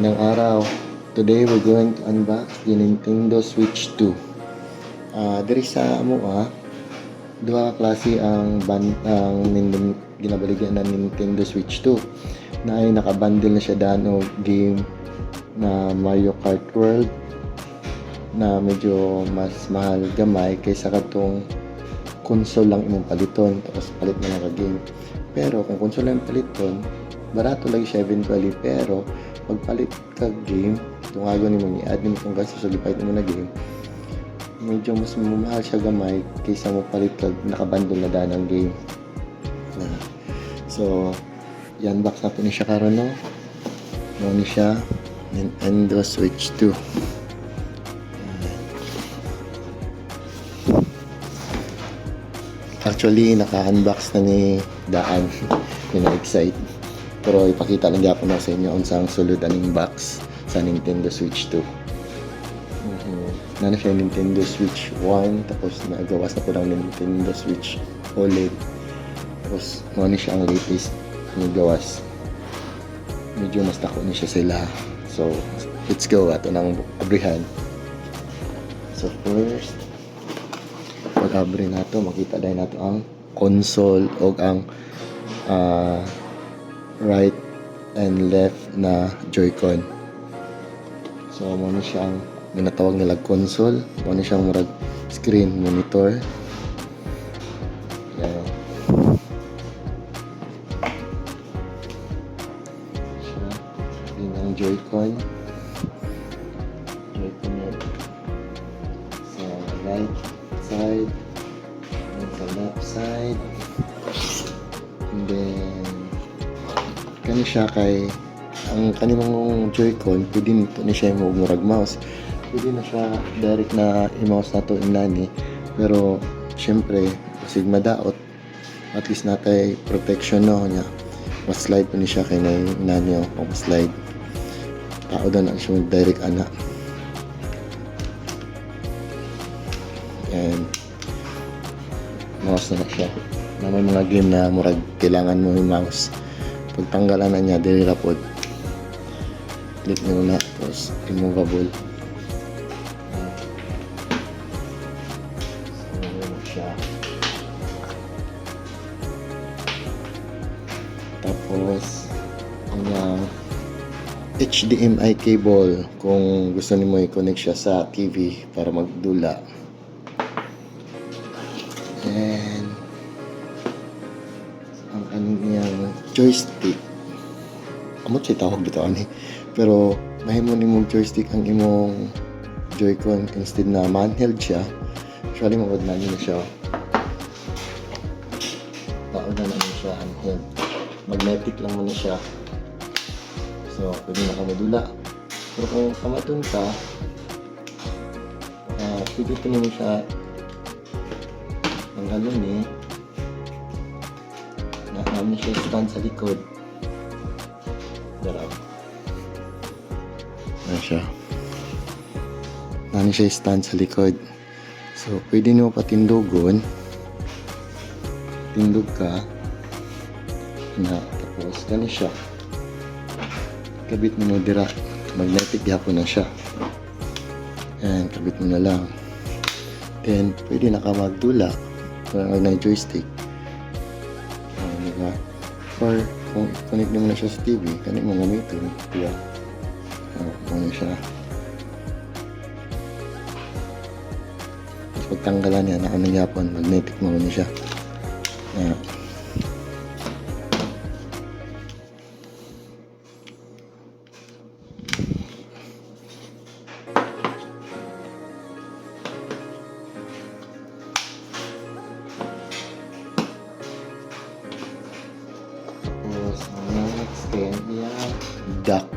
Magandang araw. Today we're going to unbox the Nintendo Switch 2. Diri sa duha ka klase ang ginabaligyan ng Nintendo Switch 2 na ay nakabundle na siya daan og game na Mario Kart World na medyo mas mahal gamay kaysa katong console lang imong paliton tapos palit na lang ka game. Pero kung console lang paliton, barato lagi siya eventually, pero pagpalit ka game, tungago ni mo i-add mo itong gastos sa lipay mo na game, medyo mas mamahal siya gamay kaysa mo palit ka nakabundle na daan ng game. So, yan box na po ni siya karon no. Ni siya Nintendo Switch 2. Actually, naka-unbox na ni Daan. Pina-excite. Pero ipakita lang ako na sa inyo unsang sulod aning box sa Nintendo Switch 2. Nana siya Nintendo Switch 1, tapos nagawas na po ng Nintendo Switch OLED. Tapos ano siya ang latest ni gawas. Medyo mas dako ni siya sila. So, let's go ato nang abrihan. So first, pag-abri nato, makita dahil nato ang console o ang right and left na Joy-Con. So, muna siyang ginatawag nila console. Muna siyang murag screen monitor. Yan. Siya. Yun ang Joy-Con. Joy-Con yan. Sa right side. And sa left side. And then kani siya kay ang kanimong Joy-Con pwede nito ni siya mo murag mouse, pwede na siya direct na i-mouse na to inani, pero syempre sig madaot at least natay protection no niya, mas slide po ni siya kay na inani o slide tao daw na siya direct ana. And mouse na siya na may mga game na murag kailangan mo yung mouse. Pagtanggalan na niya, dili rapod. Click nyo na, tapos removable. So, yun siya. Tapos, ang HDMI cable kung gusto niyo i-connect siya sa TV para magdula. And ang kaniyang joystick, amot siya tawag dito ani, pero mahimo ni mong joystick ang imong Joy-Con instead na handheld siya. Actually mawad na niyo siya, taon na naman siya handheld, magnetic lang mo na siya, so pwede na ka madula. Pero kung kamatun ka, pwede ito naman siya ang ganun namin siya stand sa likod. Darap. Ayan siya. Namin siya stand sa likod. So, pwede nyo patindogon. Tindog ka. Tapos, gani siya. Kabit mo dira. Magnetic yapon na siya. Ayan, kabit mo na lang. Then, pwede na ka magdula. Kung na joystick. Or kung connect mo na siya sa TV, kanina mo gamitin, diba? Ano siya. Tapos pagtanggalan niya, nakanagapon, magnetic mo na siya. Dock.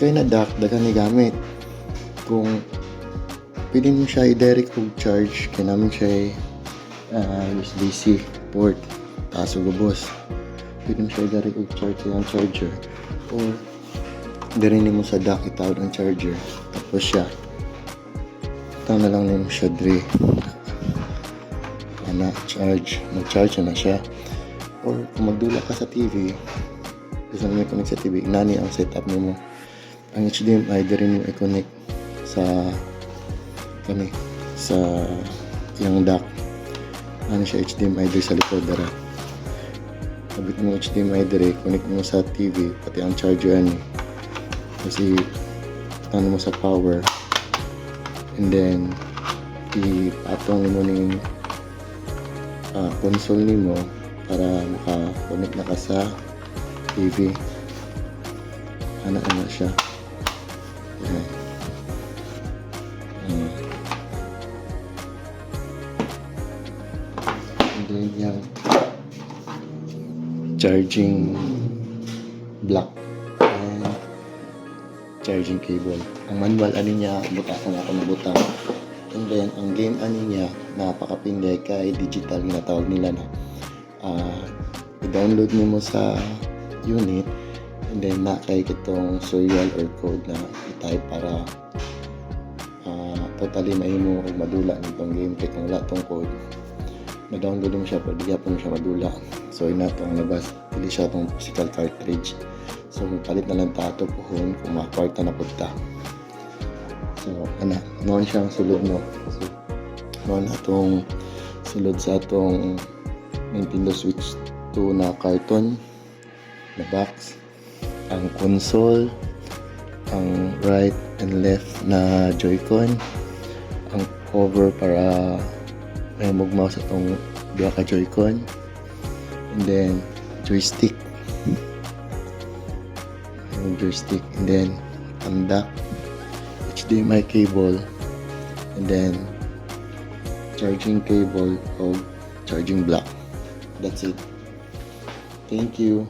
Kaya na dock, dagan ni gamit. Kung pwede mo siya i-direct og charge, kaya namin siya USB-C port, taas o gubos. Pwede mo siya i-direct og charge yung charger. Or, dirin mo sa dock, itawad ang charger. Tapos siya, ito na lang mo siya dre. Charge. Mag-charge na siya. Or, kung magdula ka sa TV, gusto mo i-connect sa TV, inani ang setup mo. ang HDMI diri mo i-connect sa sa yung dock. Ano siya, HDMI diri sa likod dara. Kabit mo HDMI diri, connect mo sa TV pati ang charger ani. Kasi ano mo sa power, and then i-atong mo ning console nimo para maka-connect na ka sa TV. Ano siya. Yan. And then yung charging block and charging cable. Ang manual ani niya, butasan ako na butang. And then ang game ani niya, napakapinday kay digital na tawag nila na. I-download mo sa unit, and then na kay itong serial or code na i-type para totally mahimo og madula nitong game kay kung wala tong code ma-download mo siya pero di mo siya madula. So ina tong labas, dili siya tong physical cartridge. So palit na lang ta ato puhon kung makwarta na pud ta. So noon siyang sulod mo. So noon atong sulod sa atong Nintendo Switch 2 na carton na box, ang console, ang right and left na Joy-Con, ang cover para may mouse atong duha ka Joy-Con, and then joystick, and then ang dock, HDMI cable, and then charging cable o charging block. That's it. Thank you.